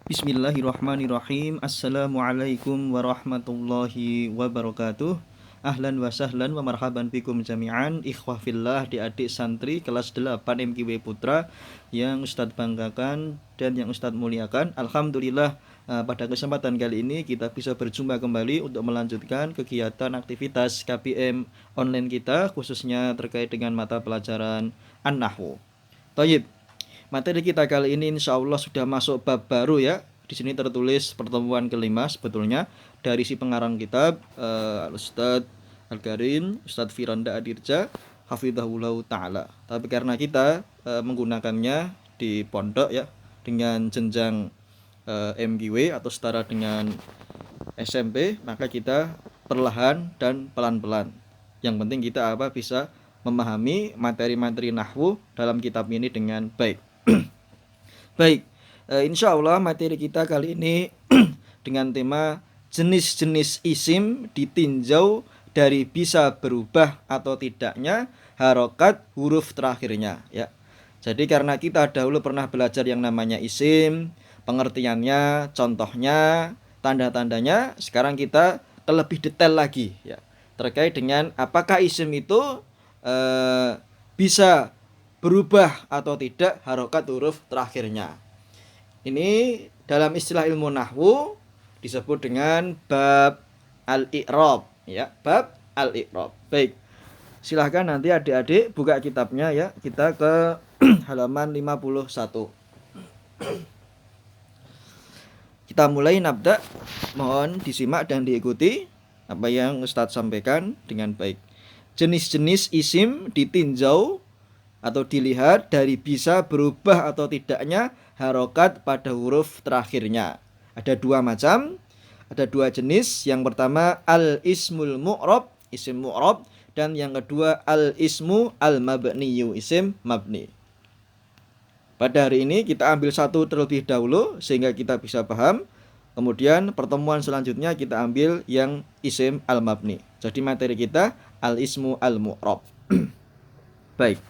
Bismillahirrahmanirrahim. Assalamualaikum warahmatullahi wabarakatuh. Ahlan wa sahlan wa marhaban bikum jami'an. Ikhwah fillah, adik-adik santri kelas 8 MKW Putra yang Ustadz banggakan dan yang Ustadz muliakan. Alhamdulillah, pada kesempatan kali ini kita bisa berjumpa kembali untuk melanjutkan kegiatan aktivitas KPM online kita, khususnya terkait dengan mata pelajaran An-Nahwu. Tayyib. Materi kita kali ini insya Allah sudah masuk bab baru ya. Di sini tertulis pertemuan kelima sebetulnya dari si pengarang kitab Ustadz Al-Karim, Ustadz Firanda Adirja, Hafidhahullah Ta'ala. Tapi karena kita menggunakannya di pondok ya, dengan jenjang MGW atau setara dengan SMP, maka kita perlahan dan pelan-pelan. Yang penting kita bisa memahami materi-materi nahwu dalam kitab ini dengan baik. Baik, insya Allah materi kita kali ini dengan tema jenis-jenis isim ditinjau dari bisa berubah atau tidaknya harokat huruf terakhirnya ya. Jadi karena kita dahulu pernah belajar yang namanya isim, pengertiannya, contohnya, tanda-tandanya, sekarang kita lebih detail lagi ya terkait dengan apakah isim itu bisa berubah atau tidak harokat huruf terakhirnya. Ini dalam istilah ilmu nahwu disebut dengan bab al-i'rab ya, bab al-i'rab. Baik. Silahkan nanti adik-adik buka kitabnya ya. Kita ke halaman 51. Kita mulai nabda. Mohon disimak dan diikuti apa yang Ustadz sampaikan dengan baik. Jenis-jenis isim ditinjau atau dilihat dari bisa berubah atau tidaknya harokat pada huruf terakhirnya. Ada dua macam, ada dua jenis. Yang pertama al-ismul mu'rab, isim mu'rab, dan yang kedua al-ismu al-mabniyu, isim mabni. Pada hari ini kita ambil satu terlebih dahulu sehingga kita bisa paham. Kemudian pertemuan selanjutnya kita ambil yang isim al-mabni. Jadi materi kita al-ismu al-mu'rab. Baik.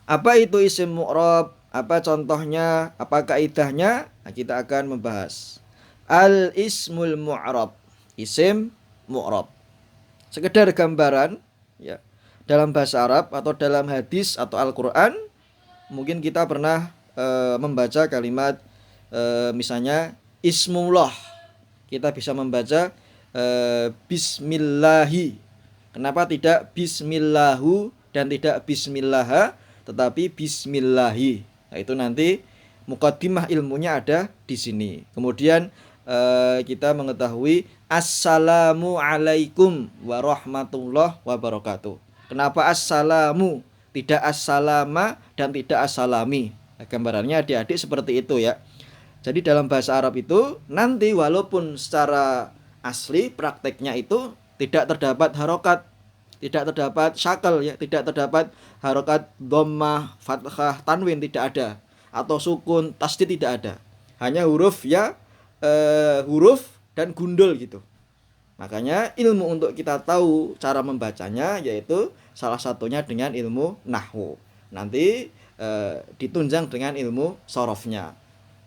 Apa itu isim mu'rab? Apa contohnya? Apa kaidahnya? Nah, kita akan membahas. Al-ismul mu'rab, isim mu'rab. Sekedar gambaran ya. Dalam bahasa Arab atau dalam hadis atau Al-Qur'an, mungkin kita pernah membaca kalimat misalnya ismullah. Kita bisa membaca bismillahi. Kenapa tidak bismillahu dan tidak bismillah, tetapi bismillahi? Nah, itu nanti muqaddimah ilmunya ada di sini. Kemudian kita mengetahui assalamu alaikum warahmatullahi wabarakatuh. Kenapa assalamu, tidak assalama dan tidak assalami? Nah, gambarannya adik-adik seperti itu ya. Jadi dalam bahasa Arab itu nanti walaupun secara asli prakteknya itu tidak terdapat harokat, tidak terdapat syakal ya, tidak terdapat harokat dhammah, fathah, tanwin, tidak ada, atau sukun, tasdid tidak ada. Hanya huruf ya, huruf dan gundul gitu. Makanya ilmu untuk kita tahu cara membacanya yaitu salah satunya dengan ilmu nahwu. Nanti ditunjang dengan ilmu sorofnya.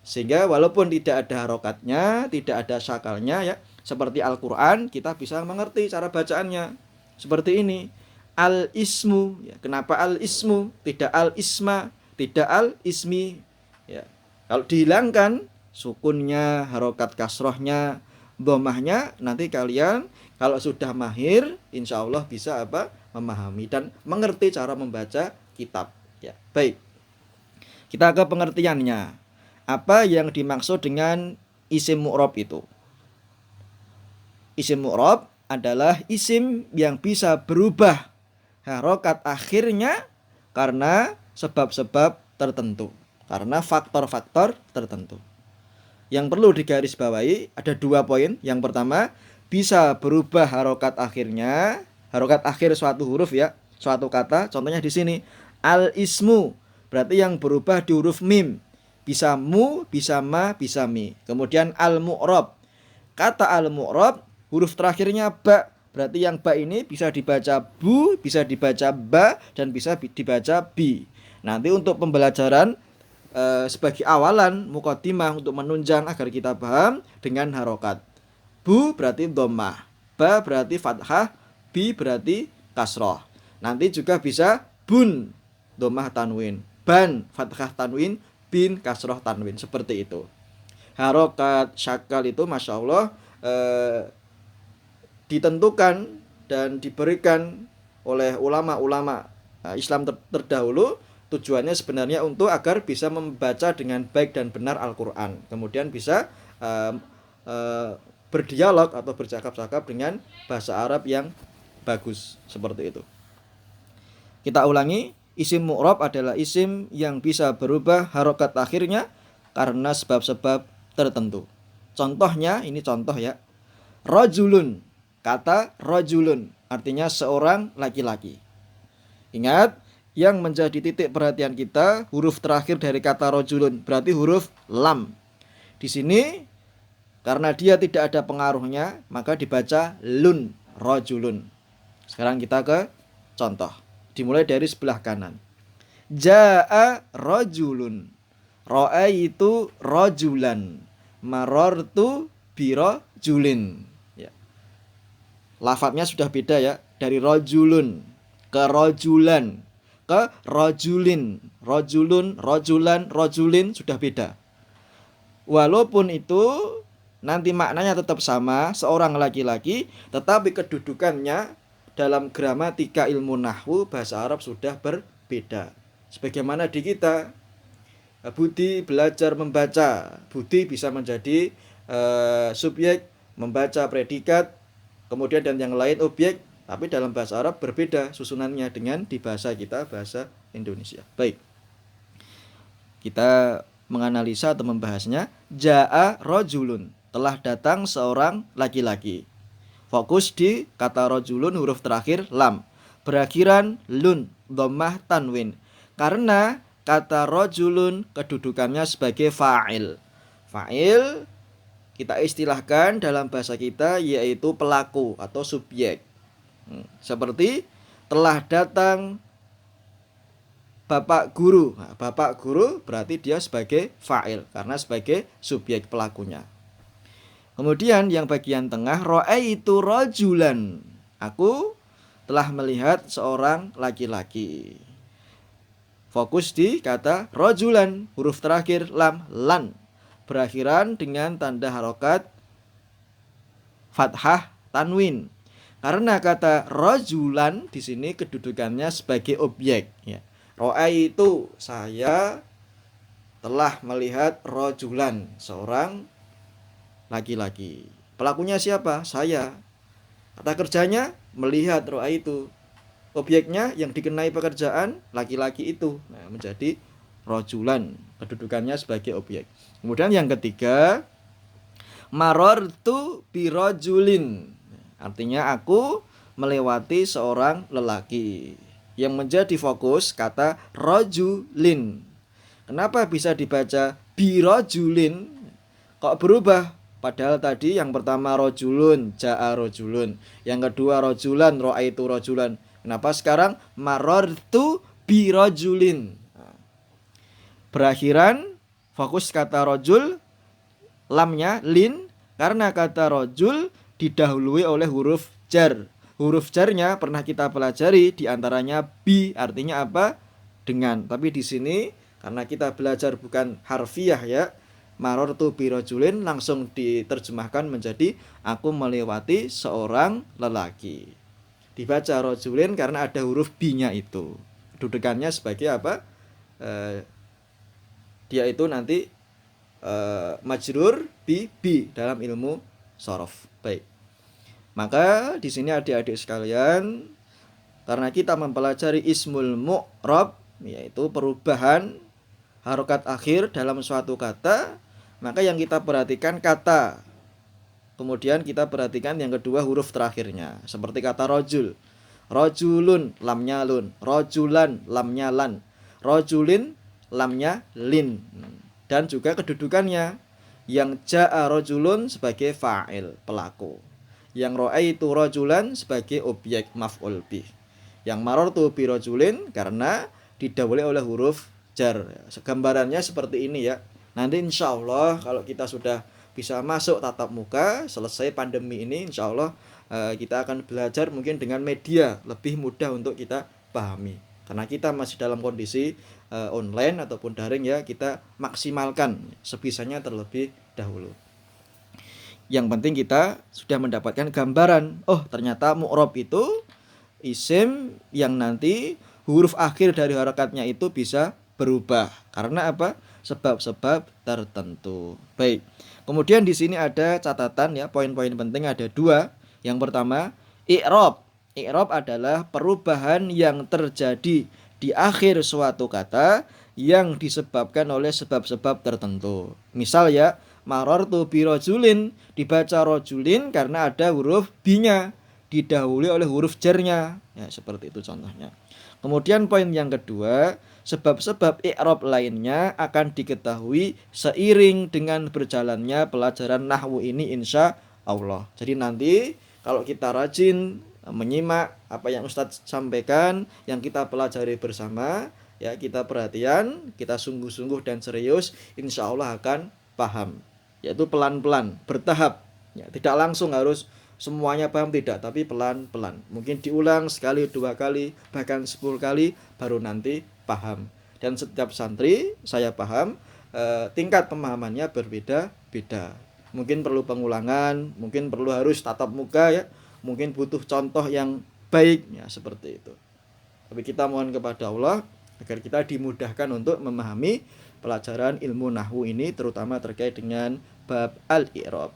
Sehingga walaupun tidak ada harokatnya, tidak ada syakalnya ya, seperti Al-Quran, kita bisa mengerti cara bacaannya. Seperti ini, al-ismu ya. Kenapa al-ismu? Tidak al-isma, tidak al-ismi ya. Kalau dihilangkan sukunnya, harokat kasrohnya, dhammahnya, nanti kalian kalau sudah mahir insya Allah bisa memahami dan mengerti cara membaca kitab ya. Baik, kita ke pengertiannya. Apa yang dimaksud dengan isim mu'rab itu? Isim mu'rab adalah isim yang bisa berubah harokat akhirnya karena sebab-sebab tertentu, karena faktor-faktor tertentu. Yang perlu digarisbawahi ada dua poin. Yang pertama, bisa berubah harokat akhirnya, harokat akhir suatu huruf ya, suatu kata. Contohnya di sini al-ismu, berarti yang berubah di huruf mim. Bisa mu, bisa ma, bisa mi. Kemudian al-mu'rab, kata al-mu'rab huruf terakhirnya ba, berarti yang ba ini bisa dibaca bu, bisa dibaca ba, dan bisa dibaca bi. Nanti untuk pembelajaran sebagai awalan muqaddimah untuk menunjang agar kita paham dengan harokat. Bu berarti dhammah, ba berarti fathah, bi berarti kasroh. Nanti juga bisa bun dhammah tanwin, ban fathah tanwin, bin kasroh tanwin, seperti itu. Harokat syakal itu masya Allah ditentukan dan diberikan oleh ulama-ulama Islam terdahulu. Tujuannya sebenarnya untuk agar bisa membaca dengan baik dan benar Al-Quran, kemudian bisa berdialog atau bercakap-cakap dengan bahasa Arab yang bagus, seperti itu. Kita ulangi, isim mu'rab adalah isim yang bisa berubah harokat akhirnya karena sebab-sebab tertentu. Contohnya, ini contoh ya. Rajulun, kata rajulun artinya seorang laki-laki. Ingat, yang menjadi titik perhatian kita huruf terakhir dari kata rajulun, berarti huruf lam. Di sini karena dia tidak ada pengaruhnya, maka dibaca lun, rajulun. Sekarang kita ke contoh. Dimulai dari sebelah kanan. Ja'a rajulun, ra'aitu rajulan, marartu birajulin. Ya. Lafadznya sudah beda ya, dari rajulun ke rajulan ke rajulin, rajulun, rajulan, rajulin sudah beda. Walaupun itu nanti maknanya tetap sama, seorang laki-laki, tetapi kedudukannya dalam gramatika ilmu nahwu bahasa Arab sudah berbeda. Sebagaimana di kita, Budi belajar membaca, Budi bisa menjadi subjek, membaca predikat, kemudian dan yang lain objek, tapi dalam bahasa Arab berbeda susunannya dengan di bahasa kita, bahasa Indonesia. Baik, kita menganalisa atau membahasnya. Ja'a rajulun, telah datang seorang laki-laki. Fokus di kata rajulun huruf terakhir lam, berakhiran lun, dhammah tanwin. Karena kata rajulun kedudukannya sebagai fa'il. Fa'il kita istilahkan dalam bahasa kita yaitu pelaku atau subjek. Seperti telah datang Bapak guru. Nah, Bapak guru berarti dia sebagai fa'il karena sebagai subjek pelakunya. Kemudian yang bagian tengah, ra'aitu rajulan, aku telah melihat seorang laki-laki. Fokus di kata rajulan, huruf terakhir lam, lan, berakhiran dengan tanda harokat fathah tanwin. Karena kata rajulan di sini kedudukannya sebagai objek. Ya. Ra'aitu, saya telah melihat rajulan, seorang laki-laki. Pelakunya siapa? Saya. Kata kerjanya melihat ra'aitu. Objeknya yang dikenai pekerjaan laki-laki itu. Nah, menjadi rajulan, kedudukannya sebagai objek. Kemudian yang ketiga, marartu birajulin. Artinya aku melewati seorang lelaki. Yang menjadi fokus kata rajulin. Kenapa bisa dibaca birajulin? Kok berubah? Padahal tadi yang pertama rajulun, ja'a rajulun. Yang kedua rajulan, ra'aitu rajulan. Kenapa sekarang marartu birajulin? Berakhiran fokus kata rajul, lamnya lin, karena kata rajul didahului oleh huruf jar. Huruf jarnya pernah kita pelajari, diantaranya bi, artinya apa? Dengan. Tapi di sini karena kita belajar bukan harfiah ya, marartu birajulin langsung diterjemahkan menjadi aku melewati seorang lelaki. Dibaca rajulin karena ada huruf bi-nya itu. Kedudukannya sebagai apa? Dia itu nanti majrur bi dalam ilmu shorof. Baik. Maka di sini adik-adik sekalian, karena kita mempelajari ismul mu'rab, yaitu perubahan harokat akhir dalam suatu kata, maka yang kita perhatikan kata. Kemudian kita perhatikan yang kedua huruf terakhirnya. Seperti kata rajul, rajulun, lamnya lun, rajulan, lamnya lan, rajulin, lamnya lin. Dan juga kedudukannya, yang ja'a rajulun sebagai fa'il, pelaku. Yang ra'aitu rajulan sebagai objek maf'ul bih. Yang marartu bi rajulin karena didahului oleh huruf jar. Gambarannya seperti ini ya. Nanti insya Allah kalau kita sudah bisa masuk tatap muka, selesai pandemi ini, insya Allah kita akan belajar mungkin dengan media lebih mudah untuk kita pahami. Karena kita masih dalam kondisi online ataupun daring ya, kita maksimalkan sebisanya terlebih dahulu. Yang penting kita sudah mendapatkan gambaran. Oh, ternyata mu'rob itu isim yang nanti huruf akhir dari harakatnya itu bisa berubah. Karena apa? Sebab-sebab tertentu. Baik. Kemudian di sini ada catatan ya, poin-poin penting ada 2. Yang pertama, i'rab. I'rab adalah perubahan yang terjadi di akhir suatu kata yang disebabkan oleh sebab-sebab tertentu. Misal ya, marartu bi rajulin, dibaca rajulin karena ada huruf bi-nya didahului oleh huruf jarnya. Ya, seperti itu contohnya. Kemudian poin yang kedua, sebab-sebab i'rab lainnya akan diketahui seiring dengan berjalannya pelajaran nahwu ini insya Allah. Jadi nanti kalau kita rajin menyimak apa yang Ustadz sampaikan, yang kita pelajari bersama, ya kita perhatian, kita sungguh-sungguh dan serius, insya Allah akan paham. Yaitu pelan-pelan, bertahap. Ya, tidak langsung harus semuanya paham, tidak, tapi pelan-pelan. Mungkin diulang sekali, 2 kali, bahkan 10 kali, baru nanti paham. Dan setiap santri, saya paham, tingkat pemahamannya berbeda-beda. Mungkin perlu pengulangan, mungkin perlu harus tatap muka ya, mungkin butuh contoh yang baik, ya seperti itu. Tapi kita mohon kepada Allah agar kita dimudahkan untuk memahami pelajaran ilmu nahwu ini, terutama terkait dengan bab al-i'rab.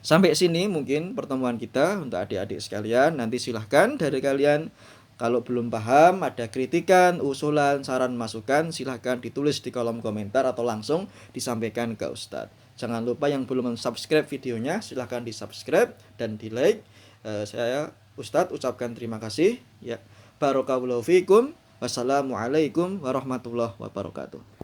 Sampai sini mungkin pertemuan kita untuk adik-adik sekalian. Nanti silahkan dari kalian kalau belum paham, ada kritikan, usulan, saran, masukan, silahkan ditulis di kolom komentar atau langsung disampaikan ke Ustadz. Jangan lupa yang belum subscribe videonya, silahkan di subscribe dan di like. Saya Ustadz ucapkan terima kasih. Ya, barakallahu fikum. Wassalamualaikum warahmatullahi wabarakatuh.